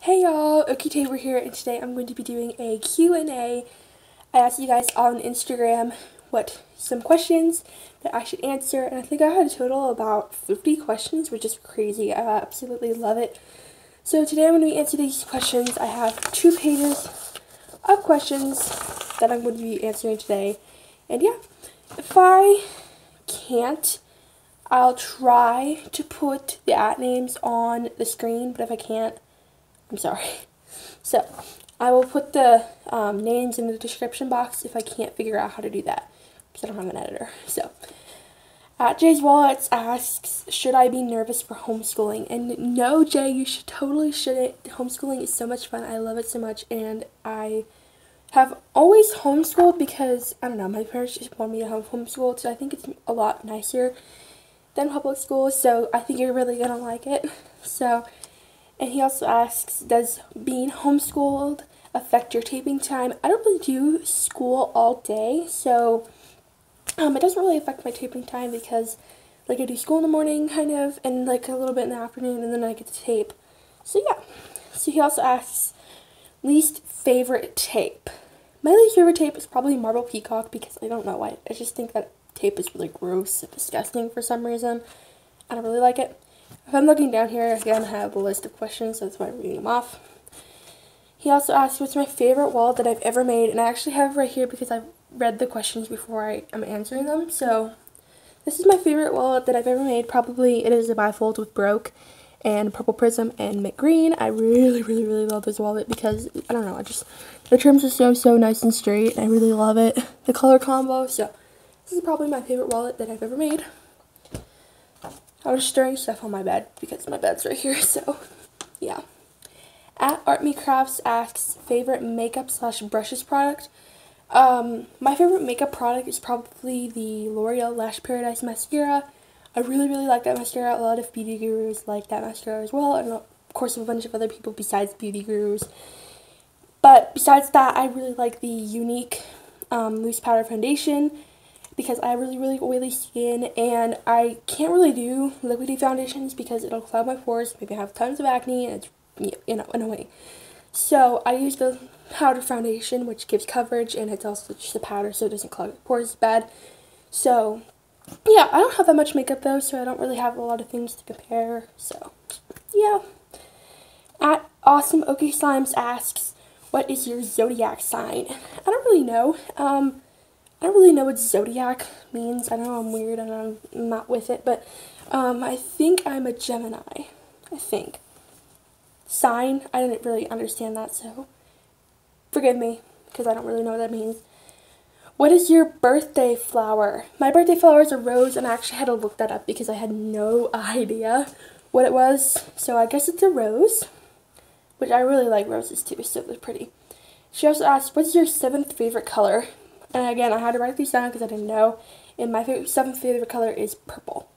Hey y'all, Okie Tabor here, and today I'm going to be doing a Q&A. I asked you guys on Instagram some questions that I should answer, and I think I had a total of about 50 questions, which is crazy. I absolutely love it. So today I'm going to be answering these questions. I have 2 pages of questions that I'm going to be answering today. And yeah, if I can't, I'll try to put the at names on the screen, but if I can't, I'm sorry. So, I will put the names in the description box if I can't figure out how to do that, because I don't have an editor. So, at Jay's Wallets asks, should I be nervous for homeschooling? And no, Jay, you shouldn't. Homeschooling is so much fun. I love it so much, and I have always homeschooled because, I don't know, my parents just wanted me to have homeschooled, so I think it's a lot nicer than public school, so I think you're really gonna like it. So, and he also asks, does being homeschooled affect your taping time? I don't really do school all day, so it doesn't really affect my taping time because, like, I do school in the morning, kind of, and, like, a little bit in the afternoon, and then I get to tape. So, yeah. So he also asks, least favorite tape. My least favorite tape is probably Marble Peacock because I don't know why. I just think that tape is really gross and disgusting for some reason. I don't really like it. If I'm looking down here, again, I have a list of questions, so that's why I'm reading them off. He also asked, what's my favorite wallet that I've ever made? And I actually have it right here because I've read the questions before I am answering them. So, this is my favorite wallet that I've ever made. Probably it is a bifold with Broke and Purple Prism and Mint Green. I really, really, really love this wallet because, I don't know, the trims are so nice and straight. And I really love it. The color combo, so this is probably my favorite wallet that I've ever made. I was stirring stuff on my bed because my bed's right here, so yeah. At Art Me Crafts asks, favorite makeup / brushes product. My favorite makeup product is probably the L'Oreal Lash Paradise mascara. I really, really like that mascara. A lot of beauty gurus like that mascara as well, and of course a bunch of other people besides beauty gurus. But besides that, I really like the Unique loose powder foundation, because I have really, really oily skin, and I can't really do liquidy foundations because it'll cloud my pores, maybe I have tons of acne, and it's, annoying. So, I use the powder foundation, which gives coverage, and it's also just a powder, so it doesn't clog your pores as bad. So, yeah, I don't have that much makeup, though, so I don't really have a lot of things to compare, so, yeah. At Awesome Okie Slimes asks, what is your zodiac sign? I don't really know. I don't really know what zodiac means. I know I'm weird and I'm not with it, but I think I'm a Gemini. I think. Sign, I didn't really understand that, so forgive me, because I don't really know what that means. What is your birthday flower? My birthday flower is a rose, and I actually had to look that up because I had no idea what it was. So I guess it's a rose, which I really like roses too, so they're pretty. She also asked, what's your 7th favorite color? And again, I had to write these down because I didn't know. And my 7th favorite color is purple.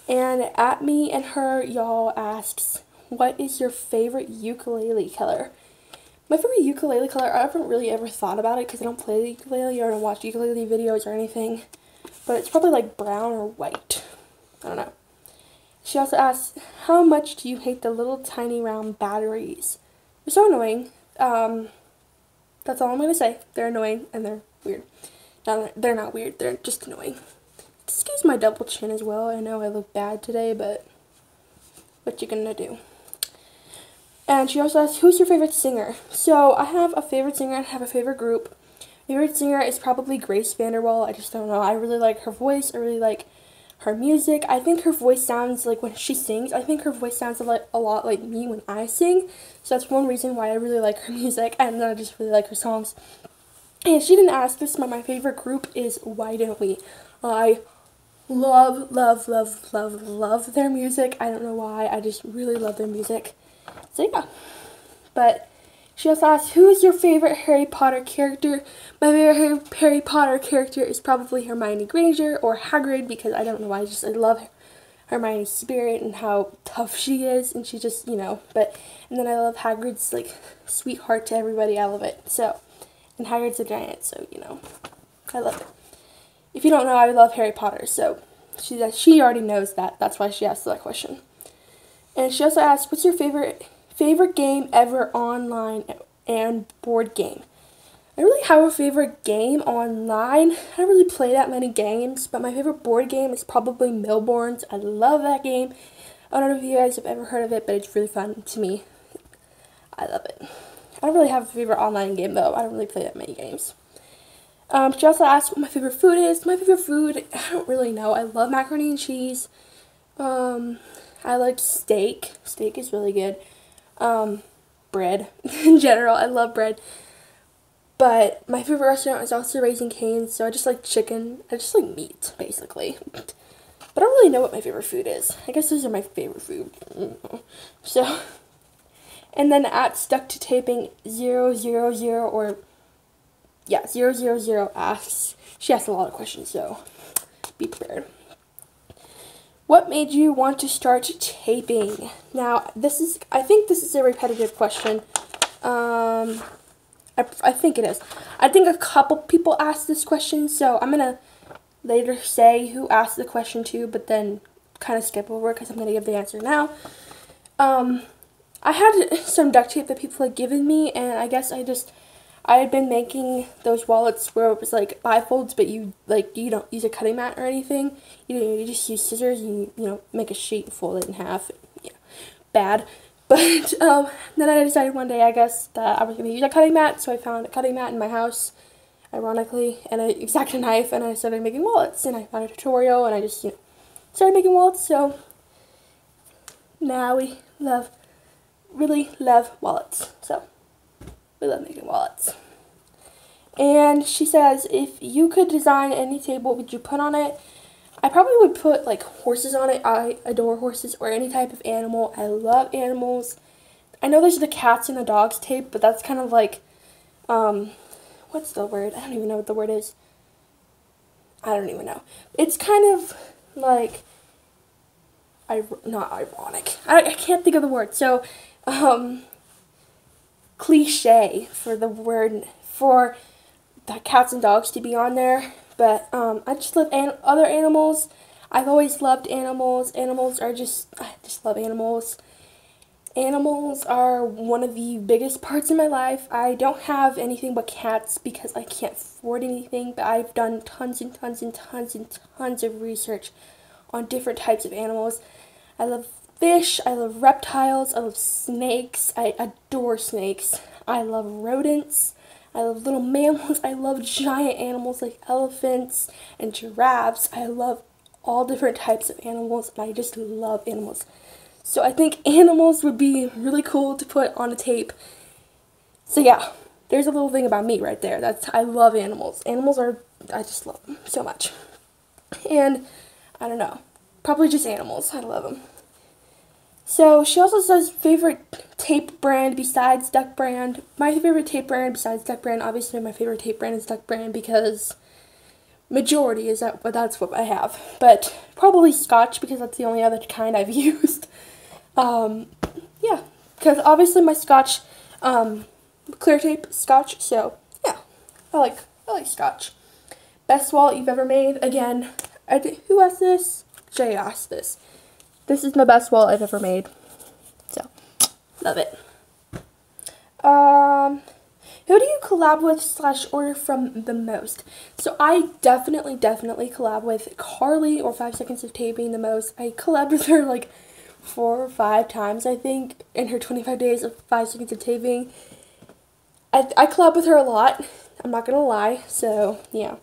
And At Me and Her Y'all asks, what is your favorite ukulele color? My favorite ukulele color, I haven't really ever thought about it because I don't play the ukulele or I don't watch ukulele videos or anything. But it's probably like brown or white. I don't know. She also asks, how much do you hate the little tiny round batteries? They're so annoying. That's all I'm going to say. They're annoying and they're weird. No, they're not weird. They're just annoying. Excuse my double chin as well. I know I look bad today, but what you gonna do? And she also asks, who's your favorite singer? So, I have a favorite singer and I have a favorite group. Favorite singer is probably Grace Vanderwall. I just don't know. I really like her voice. I really like her music. I think her voice sounds like, when she sings, I think her voice sounds a lot like me when I sing. So that's one reason why I really like her music, and I just really like her songs. And she didn't ask this, but my favorite group is Why Don't We? I love, love, love, love, love their music. I don't know why. I just really love their music. So yeah. But she also asked, who is your favorite Harry Potter character? My favorite Harry Potter character is probably Hermione Granger or Hagrid, because I don't know why. I love Hermione's spirit and how tough she is, and she just, and then I love Hagrid's, like, sweetheart to everybody. I love it. So, and Hagrid's a giant, so, I love it. If you don't know, I love Harry Potter, so she already knows that. That's why she asked that question. And she also asked, what's your favorite Favorite game ever online and board game. I really have a favorite game online. I don't really play that many games, but my favorite board game is probably Millborns. I love that game. I don't know if you guys have ever heard of it, but it's really fun to me. I love it. I don't really have a favorite online game, though. I don't really play that many games. She also asked what my favorite food is. My favorite food, I don't really know. I love macaroni and cheese. I like steak. Steak is really good. Bread. In general, I love bread. But my favorite restaurant is also Raising Cane's, so I just like chicken. I just like meat, basically. But I don't really know what my favorite food is. I guess those are my favorite food. So, and then at Stuck to Taping 000 or, yeah, 000 asks, she asks a lot of questions, so be prepared. What made you want to start taping? Now, I think this is a repetitive question. I think it is. I think a couple people asked this question, so I'm going to later say who asked the question too, but then kind of skip over it because I'm going to give the answer now. I had some duct tape that people had given me, and I guess I had been making those wallets where it was like bifolds, but you don't use a cutting mat or anything. You just use scissors and you make a sheet and fold it in half. Yeah, bad. But then I decided one day, I guess, that I was going to use a cutting mat, so I found a cutting mat in my house, ironically, and an X-Acto knife, and I started making wallets, and I found a tutorial, and I just, started making wallets, so now we really love wallets, so we love making wallets. And she says, if you could design any tape, what would you put on it? I probably would put, like, horses on it. I adore horses, or any type of animal. I love animals. I know there's the cats and the dogs tape, but that's kind of like, what's the word? I don't even know what the word is. I don't even know. It's kind of, like, not ironic. I can't think of the word. So, cliche for the word, for the cats and dogs to be on there. But I just love other animals. I've always loved animals. I just love animals. Animals are one of the biggest parts of my life. I don't have anything but cats because I can't afford anything, but I've done tons and tons and tons and tons of research on different types of animals. I love fish. I love reptiles. I love snakes. I adore snakes. I love rodents. I love little mammals. I love giant animals like elephants and giraffes. I love all different types of animals, and I just love animals. So I think animals would be really cool to put on a tape. So yeah, there's a little thing about me right there. I love animals. I just love them so much. And I don't know, probably just animals. I love them. So she also says favorite tape brand besides Duck Brand. My favorite tape brand besides Duck Brand, obviously my favorite tape brand is Duck Brand because majority is that's what I have. But probably Scotch because that's the only other kind I've used. Yeah, because obviously my Scotch, clear tape Scotch. So yeah, I like Scotch. Best wallet you've ever made? Again, who asked this? Jay asked this. This is the best wallet I've ever made. So, love it. Who do you collab with / order from the most? So, I definitely collab with Carly or 5 Seconds of Taping the most. I collabed with her like 4 or 5 times, I think, in her 25 days of 5 Seconds of Taping. I collab with her a lot. I'm not gonna lie. So, yeah.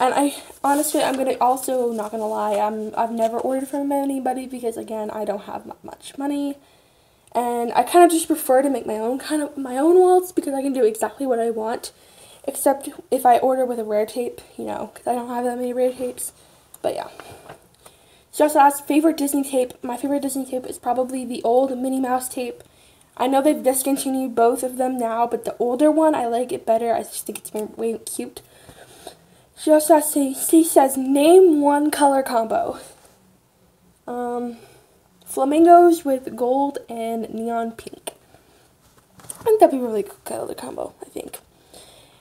And I'm gonna also, not gonna lie, I've never ordered from anybody because, again, I don't have much money, and I kind of just prefer to make my own wallets because I can do exactly what I want, except if I order with a rare tape, because I don't have that many rare tapes. But yeah. She also asked favorite Disney tape. My favorite Disney tape is probably the old Minnie Mouse tape. I know they've discontinued both of them now, but the older one, I like it better. I just think it's way cute. She also says, name one color combo. Flamingos with gold and neon pink. I think that'd be a really good color combo, I think.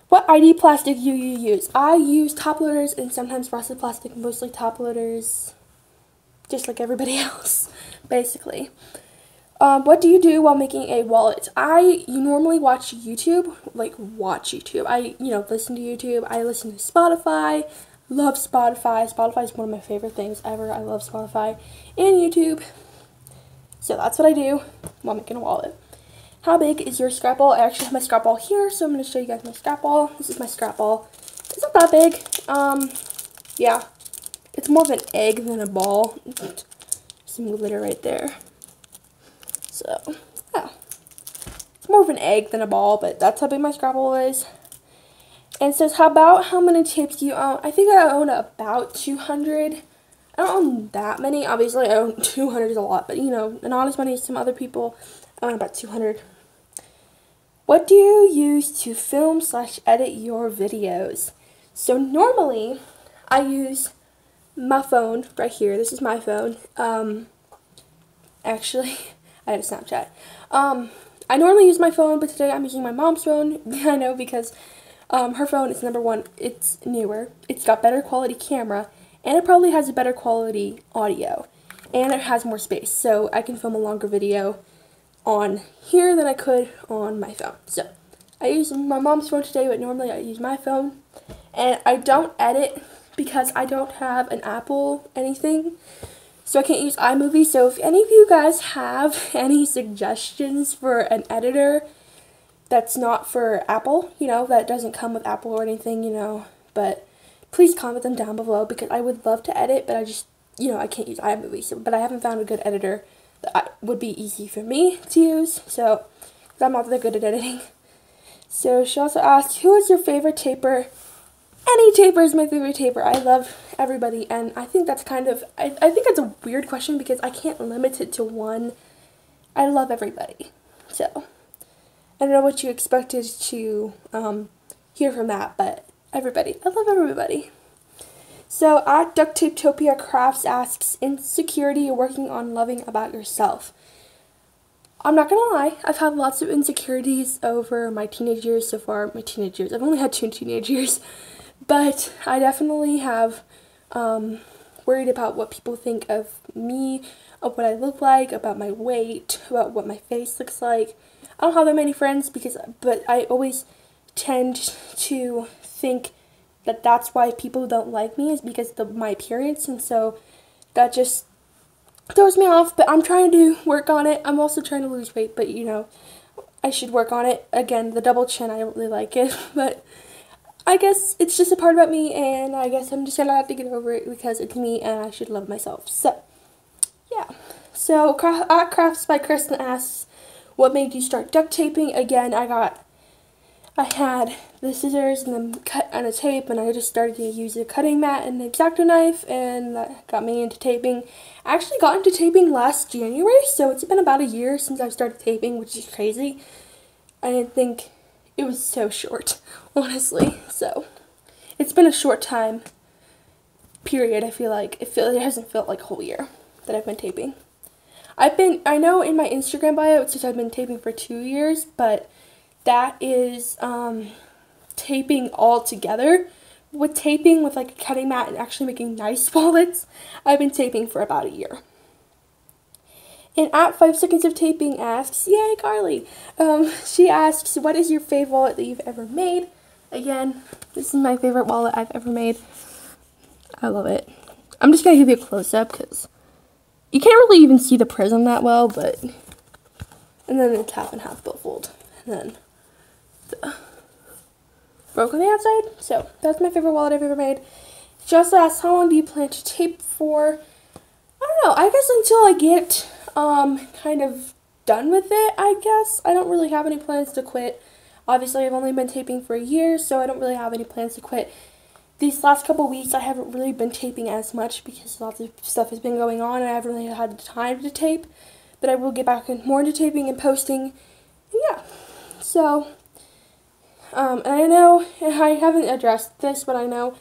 What ID plastic do you use? I use top loaders and sometimes frosted plastic, mostly top loaders. Just like everybody else, basically. What do you do while making a wallet? You normally watch YouTube, listen to YouTube. I listen to Spotify. Love Spotify. Spotify is one of my favorite things ever. I love Spotify and YouTube. So that's what I do while making a wallet. How big is your scrap ball? I actually have my scrap ball here, so I'm going to show you guys my scrap ball. This is my scrap ball. It's not that big. Yeah. It's more of an egg than a ball. Some glitter right there. So, yeah. It's more of an egg than a ball, but that's how big my scrap ball is. And it says, how many tapes do you own? I think I own about 200. I don't own that many. Obviously, I own 200 is a lot, but, not as many as some other people. I own about 200. What do you use to film/edit your videos? So, normally, I use my phone right here. This is my phone. Actually, I have a Snapchat. I normally use my phone, but today I'm using my mom's phone. I know, because her phone is number one. It's newer. It's got better quality camera, and it probably has a better quality audio, and it has more space, so I can film a longer video on here than I could on my phone. So I use my mom's phone today, but normally I use my phone, and I don't edit because I don't have an Apple anything, so I can't use iMovie. So if any of you guys have any suggestions for an editor that's not for Apple, that doesn't come with Apple or anything, but please comment them down below, because I would love to edit, but I just, I can't use iMovie. So, but I haven't found a good editor that would be easy for me to use, so, because I'm not that good at editing. So she also asked, who is your favorite taper? Any taper is my favorite taper. I love everybody, and I think that's I think that's a weird question, because I can't limit it to one. I love everybody. So I don't know what you expected to hear from that, but everybody. I love everybody. So at Ducktapetopia Crafts asks, insecurity you're working on loving about yourself. I'm not gonna lie, I've had lots of insecurities over my teenage years so far. I've only had 2 teenage years, but I definitely have worried about what people think of me, of what I look like, about my weight, about what my face looks like. I don't have that many friends, but I always tend to think that that's why people don't like me, is because of my appearance, and so that just throws me off. But I'm trying to work on it. I'm also trying to lose weight, but I should work on it. Again, the double chin, I don't really like it, but I guess it's just a part about me, and I guess I'm just gonna have to get over it, because it's me and I should love myself. So yeah. So at Crafts by Kristen asks, what made you start duct taping? Again, I had the scissors and the cut and a tape, and I just started to use a cutting mat and an X-Acto knife, and that got me into taping. I actually got into taping last January, so it's been about a year since I started taping, which is crazy. I didn't think it was so short, honestly. So it's been a short time period. I feel like it hasn't felt like a whole year that I've been taping. I know in my Instagram bio it says I've been taping for 2 years, but that is taping all together. With taping with like a cutting mat and actually making nice wallets, I've been taping for about a year. And at 5 Seconds of Taping asks, yay Carly, she asks, what is your favorite wallet that you've ever made? Again, this is my favorite wallet I've ever made. I love it. I'm just going to give you a close-up, because you can't really even see the prism that well, but, and then it's half and half billfold, and then the broke on the outside. So that's my favorite wallet I've ever made. She also asked, how long do you plan to tape for? I don't know, I guess until I get kind of done with it, I guess. I don't really have any plans to quit. Obviously, I've only been taping for a year, so I don't really have any plans to quit. These last couple weeks, I haven't really been taping as much because lots of stuff has been going on, and I haven't really had the time to tape. But I will get back more into taping and posting. And yeah, so, and I know, I haven't addressed this, but I know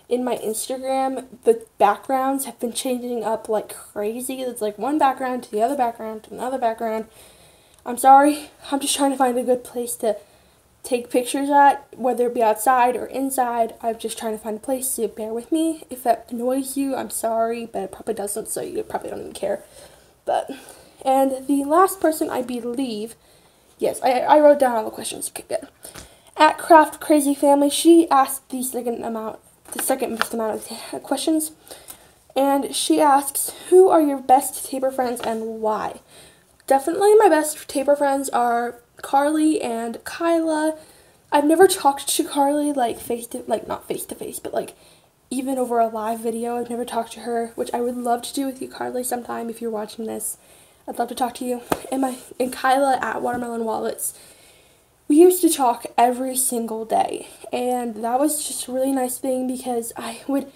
in my Instagram, the backgrounds have been changing up like crazy. It's like one background to the other background to another background. I'm sorry. I'm just trying to find a good place to take pictures at, whether it be outside or inside. I'm just trying to find a place, so bear with me. If that annoys you, I'm sorry, but it probably doesn't, so you probably don't even care. But And the last person, I believe, yes, I wrote down all the questions. Okay, good. At Craft Crazy Family, she asked the second most amount of questions. And she asks, who are your best Tabor friends and why? Definitely my best Tabor friends are Carly and Kyla. I've never talked to Carly not face to face, but like even over a live video. I've never talked to her, which I would love to do with you, Carly, sometime if you're watching this. I'd love to talk to you. And Kyla at Watermelon Wallets, we used to talk every single day, and that was just a really nice thing because I would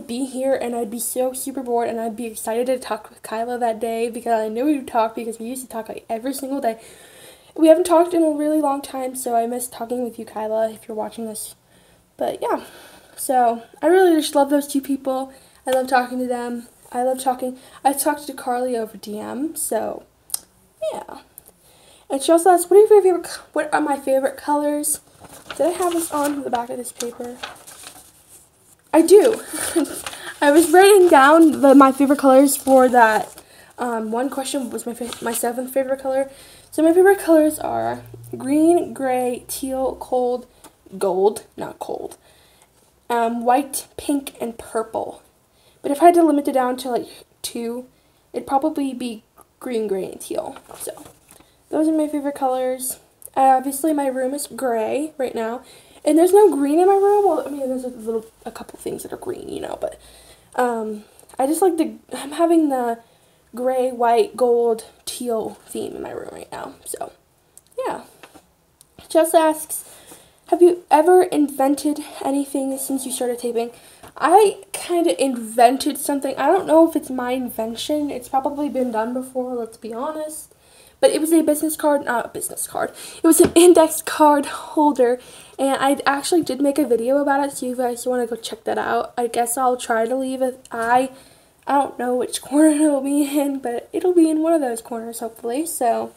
be here and I'd be so super bored and I'd be excited to talk with Kyla that day because I knew we would talk because we used to talk like every single day. We haven't talked in a really long time, so I miss talking with you, Kyla, if you're watching this. But yeah, so I really just love those two people. I love talking to them. I talked to Carly over DM, so yeah. And she also asked, what are my favorite colors? Did I have this on the back of this paper? I do. I was writing down my favorite colors for that one question was my seventh favorite color. So my favorite colors are green, gray, teal, gold, not cold, white, pink, and purple. But if I had to limit it down to like 2, it'd probably be green, gray, and teal. So those are my favorite colors. Obviously my room is gray right now. And there's no green in my room. Well, I mean, there's a couple things that are green, you know, but I just like I'm having the gray, white, gold, teal theme in my room right now. So, yeah. Jess asks, have you ever invented anything since you started taping? I kind of invented something. I don't know if it's my invention. It's probably been done before, let's be honest. But it was a not a business card. It was an index card holder. And I actually did make a video about it, so you guys want to go check that out. I guess I'll try to leave it. I don't know which corner it'll be in, but it'll be in one of those corners, hopefully. So,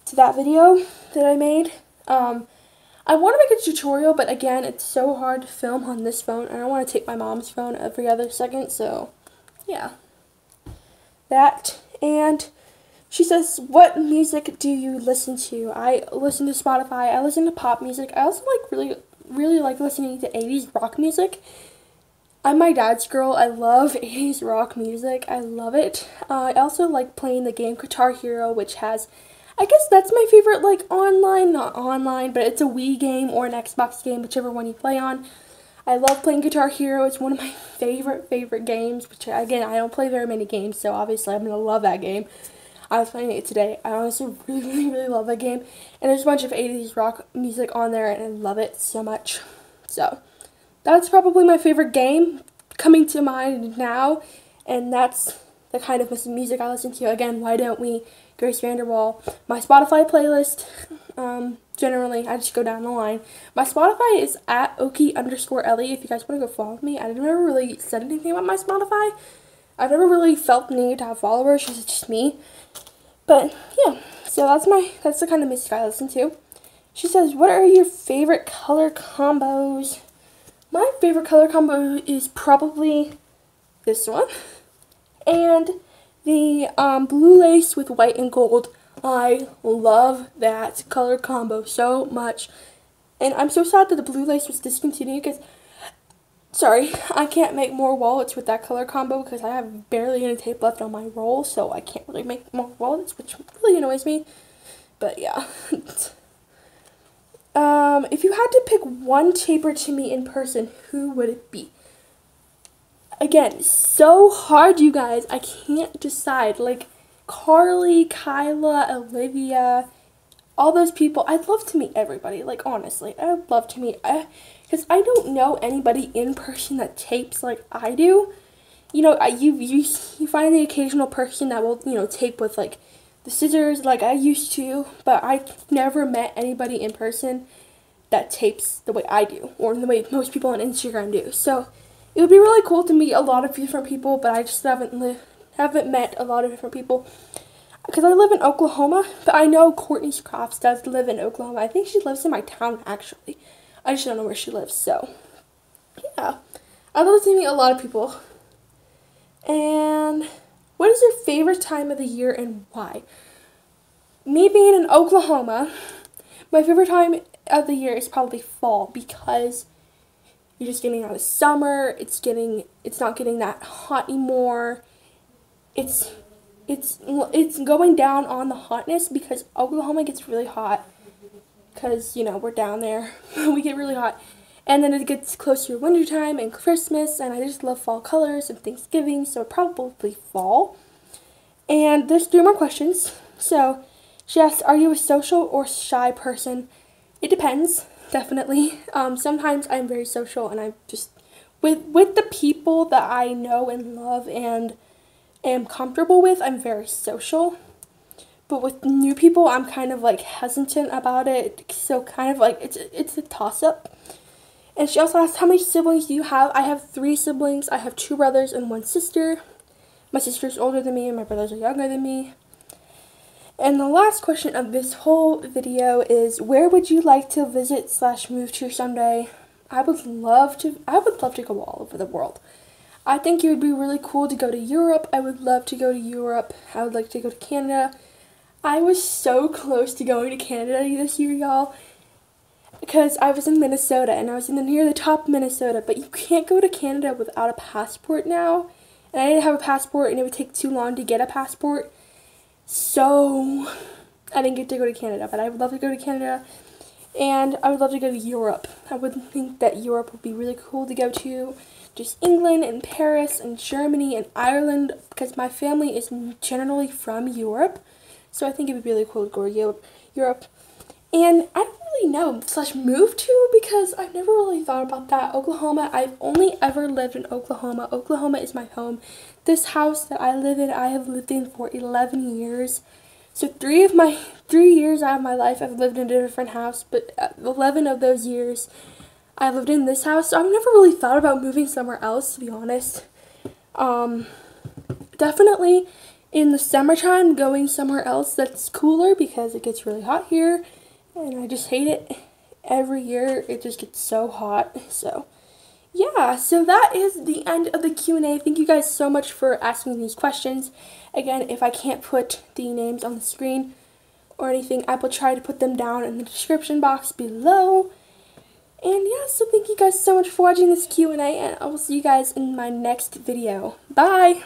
to that video that I made, I want to make a tutorial, but again, it's so hard to film on this phone, and I want to take my mom's phone every other second, so, yeah. That, and she says, what music do you listen to? I listen to Spotify. I listen to pop music. I also really like listening to 80s rock music. I'm my dad's girl. I love 80s rock music. I love it. I also like playing the game Guitar Hero, which has, I guess that's my favorite, like, not online, but it's a Wii game or an Xbox game, whichever one you play on. I love playing Guitar Hero. It's one of my favorite games, which, again, I don't play very many games, so obviously I'm going to love that game. I was playing it today. I honestly really love that game. And there's a bunch of 80s rock music on there, and I love it so much. So, that's probably my favorite game coming to mind now. And that's the kind of music I listen to. Again, Why Don't We, Grace Vanderwall. My Spotify playlist, generally, I just go down the line. My Spotify is at Okie_Ellie. If you guys want to go follow me. I've never really said anything about my Spotify. I've never really felt the need to have followers. It's just me. But, yeah, so that's the kind of music I listen to. She says, what are your favorite color combos? My favorite color combo is probably this one. And the blue lace with white and gold. I love that color combo so much. And I'm so sad that the blue lace was discontinued because, sorry, I can't make more wallets with that color combo because I have barely any tape left on my roll, so I can't really make more wallets, which really annoys me. But yeah. If you had to pick one taper to meet in person, who would it be? Again, so hard, you guys. I can't decide. Like, Carly, Kyla, Olivia, all those people. I'd love to meet everybody. Like, honestly, I'd love to meet, because I don't know anybody in person that tapes like I do. You know, you find the occasional person that will, you know, tape with, like, the scissors like I used to, but I've never met anybody in person that tapes the way I do, or the way most people on Instagram do. So, it would be really cool to meet a lot of different people, but I just haven't met a lot of different people. Because I live in Oklahoma, but I know Courtney Crafts does live in Oklahoma. I think she lives in my town, actually. I just don't know where she lives, so, yeah. I'd love to meet a lot of people. And What is your favorite time of the year and why? Me being in Oklahoma, my favorite time of the year is probably fall because you're just getting out of summer. It's not getting that hot anymore. It's going down on the hotness because Oklahoma gets really hot because, you know, we're down there. We get really hot. And then it gets closer to wintertime and Christmas, and I just love fall colors and Thanksgiving, so probably fall. And there's 3 more questions. So she asked, are you a social or shy person? It depends, definitely. Sometimes I'm very social, and I'm just, with the people that I know and love and am comfortable with, I'm very social. But with new people, I'm kind of like hesitant about it, so kind of like it's a toss-up. And she also asked, how many siblings do you have? I have 3 siblings. I have 2 brothers and 1 sister. My sister's older than me and my brothers are younger than me. And the last question of this whole video is, where would you like to visit / move to someday? I would love to go all over the world. I think it would be really cool to go to Europe. I would love to go to Europe. I would like to go to Canada. I was so close to going to Canada this year, y'all. Because I was in Minnesota, and I was near the top of Minnesota, but you can't go to Canada without a passport now. And I didn't have a passport, and it would take too long to get a passport. So I didn't get to go to Canada, but I would love to go to Canada. And I would love to go to Europe. I would think that Europe would be really cool to go to. Just England and Paris and Germany and Ireland, because my family is generally from Europe. So I think it would be really cool to go to Europe. And I don't really know / move to, because I've never really thought about that. Oklahoma, I've only ever lived in Oklahoma. Oklahoma is my home. This house that I live in, I have lived in for 11 years. So 3 years out of my life, I've lived in a different house, but 11 of those years, I lived in this house. So I've never really thought about moving somewhere else, to be honest. Definitely in the summertime, going somewhere else that's cooler, because it gets really hot here. And I just hate it. Every year, it just gets so hot. So, yeah. So that is the end of the Q&A. Thank you guys so much for asking these questions. Again, if I can't put the names on the screen or anything, I will try to put them down in the description box below. And yeah, so thank you guys so much for watching this Q&A, and I will see you guys in my next video. Bye!